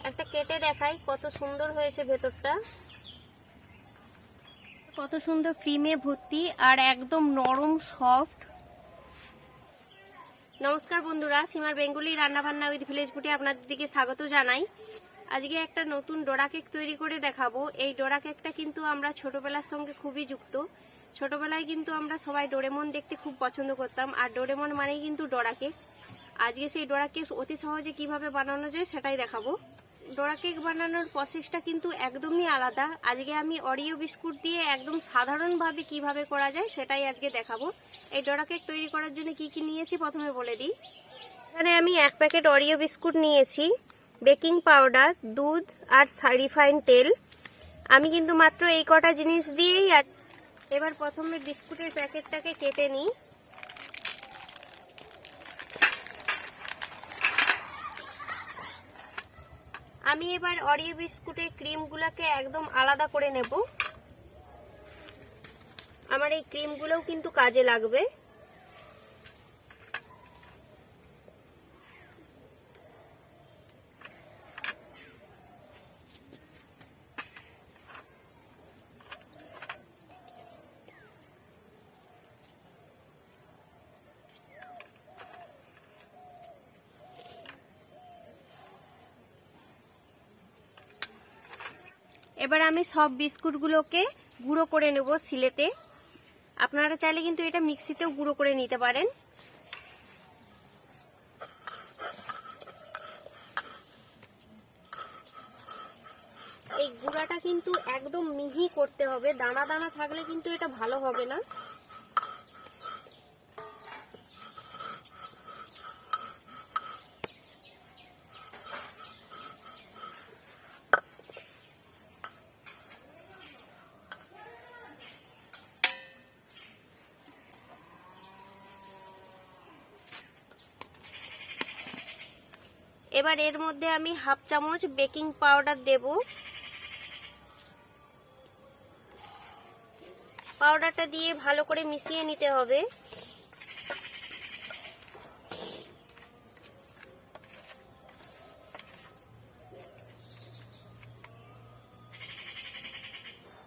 একটা কেটে দেখাই কত সুন্দর হয়েছে ভেতরটা, কত সুন্দর ক্রিমে ভর্তি আর একদম নরম সফট। নমস্কার বন্ধুরা, সীমার বেঙ্গলি রান্না বান্না উইথ ভিলেজ ফুডে আপনাদের দিকে স্বাগত জানাই। আজকে একটা নতুন ডোরা কেক তৈরি করে দেখাবো। এই ডোরা কেকটা কিন্তু আমরা ছোটবেলার সঙ্গে খুবই যুক্ত। ছোটবেলায় কিন্তু আমরা সবাই ডোরেমন দেখতে খুব পছন্দ করতাম, আর ডোরেমন মানেই কিন্তু ডোরা কেক। আজকে সেই ডোরা কেক অতি সহজে কিভাবে বানানো যায় সেটাই দেখাবো। ডোরা কেক বানানোর প্রসেসটা কিন্তু একদমই আলাদা। আজকে আমি অরিও বিস্কুট দিয়ে একদম সাধারণভাবে কিভাবে করা যায় সেটাই আজকে দেখাবো। এই ডোরা কেক তৈরি করার জন্য কি কি নিয়েছি প্রথমে বলে দিই। এখানে আমি 1 প্যাকেট অরিও বিস্কুট নিয়েছি, বেকিং পাউডার, দুধ আর রিফাইন তেল। আমি কিন্তু মাত্র এই কটা জিনিস দিয়েই। এবার প্রথমে বিস্কুটের প্যাকেটটাকে কেটে নিই। আমি এবার অরিও বিস্কুটের ক্রিমগুলোকে একদম আলাদা করে নেব। আমার এই ক্রিমগুলোও কিন্তু কাজে লাগবে। এবার আমি সব বিস্কুটগুলোকে গুঁড়ো করে নেব শিলেতে। আপনারা চাইলে কিন্তু এটা মিক্সিতেও গুঁড়ো করে নিতে পারেন। এই গুঁড়াটা কিন্তু একদম মিহি করতে হবে, দানা দানা থাকলে কিন্তু এটা ভালো হবে না। এবার এর মধ্যে আমি 1/2 চামচ বেকিং পাউডার দেব। পাউডারটা দিয়ে ভালো করে মিশিয়ে নিতে হবে।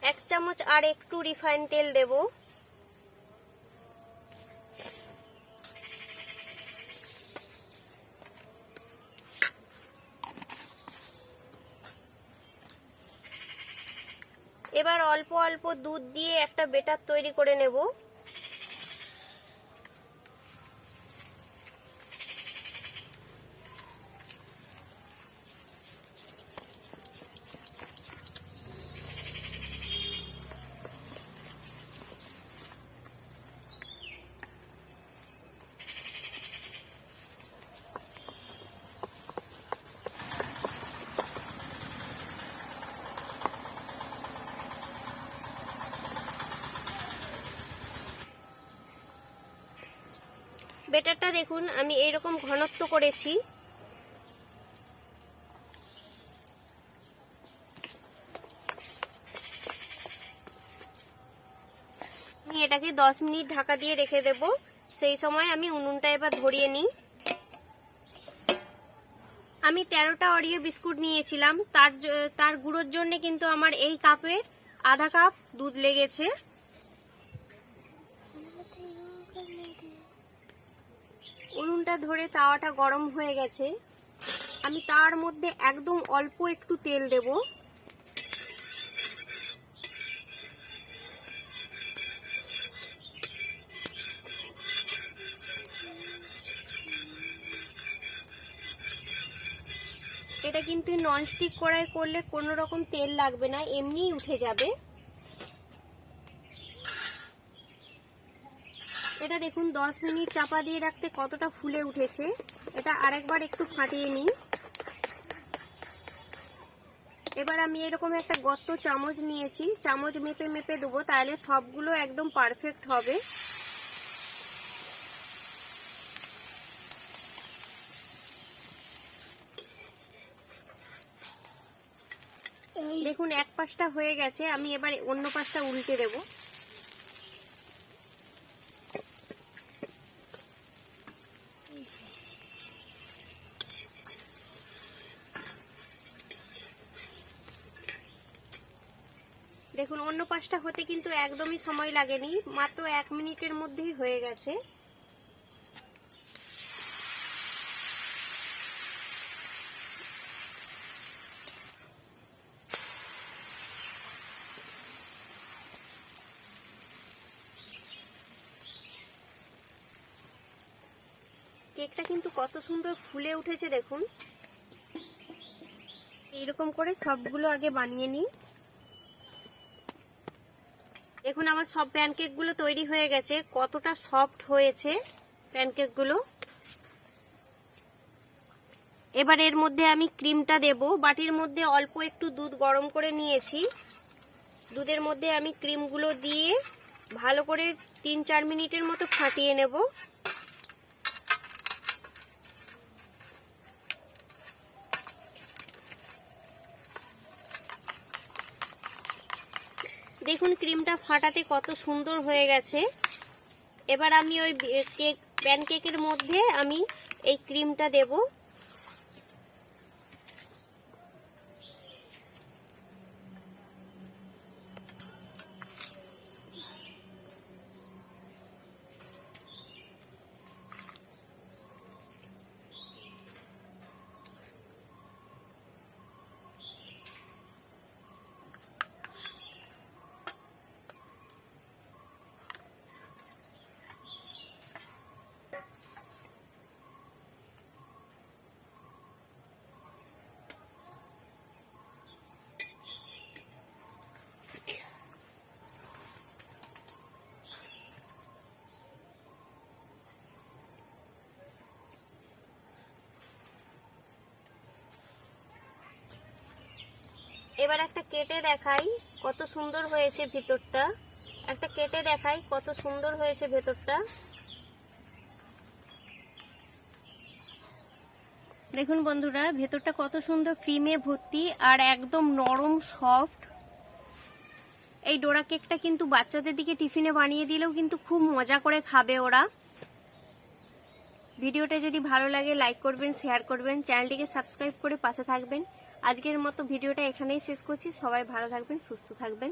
এক চামচ আর একটু রিফাইন তেল দেব। এবার অল্প অল্প দুধ দিয়ে একটা বেটার তৈরি করে নেব। বেটারটা দেখুন আমি এইরকম ঘনত্ব করেছি। আমি এটাকে 10 মিনিট ঢাকা দিয়ে রেখে দেব। সেই সময় আমি উনুনটা এবার ধরিয়ে নিই। আমি 13টা অরিও বিস্কুট নিয়েছিলাম, তার গুঁড়োর জন্য কিন্তু আমার এই কাপের আধা কাপ দুধ লেগেছে। উনুনটা ধরে তাওয়াটা গরম হয়ে গেছে। আমি তার মধ্যে একদম অল্প একটু তেল দেব। এটা কিন্তু ননস্টিক কড়াই করলে কোনো রকম তেল লাগবে না, এমনিই উঠে যাবে। এটা দেখুন 10 মিনিট চাপা দিয়ে রাখতে কতটা ফুলে উঠেছে। এটা আরেকবার একটু ফাটিয়ে নিই। এবার আমি এরকম একটা গর্ত চামচ নিয়েছি, চামচ মেপে মেপে দেবো, তাহলে সবগুলো একদম পারফেক্ট হবে। দেখুন এক পাশটা হয়ে গেছে, আমি এবার অন্য পাশটা উল্টে দেব। দেখুন অন্য পাশটা হতে কিন্তু একদমই সময় লাগেনি, মাত্র 1 মিনিটের মধ্যেই হয়ে গেছে। কেকটা কিন্তু কত সুন্দর ফুলে উঠেছে দেখুন। এইরকম করে সবগুলো আগে বানিয়ে নিই। দেখুন আমার সব প্যানকেক গুলো তৈরি হয়ে গেছে, কতটা সফট হয়েছে প্যানকেক গুলো। এবার এর মধ্যে আমি ক্রিমটা দেব। বাটির মধ্যে অল্প একটু দুধ গরম করে নিয়েছি, দুধের মধ্যে আমি ক্রিমগুলো দিয়ে ভালো করে 3-4 মিনিটের মতো ফাটিয়ে নেব। দেখুন ক্রিমটা ফাটাতে কত সুন্দর হয়ে গেছে। এবার আমি ওই প্যানকেকের মধ্যে আমি এই ক্রিমটা দেব। এবার একটা কেটে দেখাই কত সুন্দর হয়েছে ভিতরটা। একটা কেটে দেখাই কত সুন্দর হয়েছে ভেতরটা। দেখুন বন্ধুরা ভেতরটা কত সুন্দর ক্রিমে ভর্তি আর একদম নরম সফট। এই ডোরা কেকটা কিন্তু বাচ্চাদের দিকে টিফিনে বানিয়ে দিলেও কিন্তু খুব মজা করে খাবে ওরা। ভিডিওটা যদি ভালো লাগে লাইক করবেন, শেয়ার করবেন, চ্যানেলটিকে সাবস্ক্রাইব করে পাশে থাকবেন। আজকের মতো ভিডিওটা এখানেই শেষ করছি। সবাই ভালো থাকবেন, সুস্থ থাকবেন।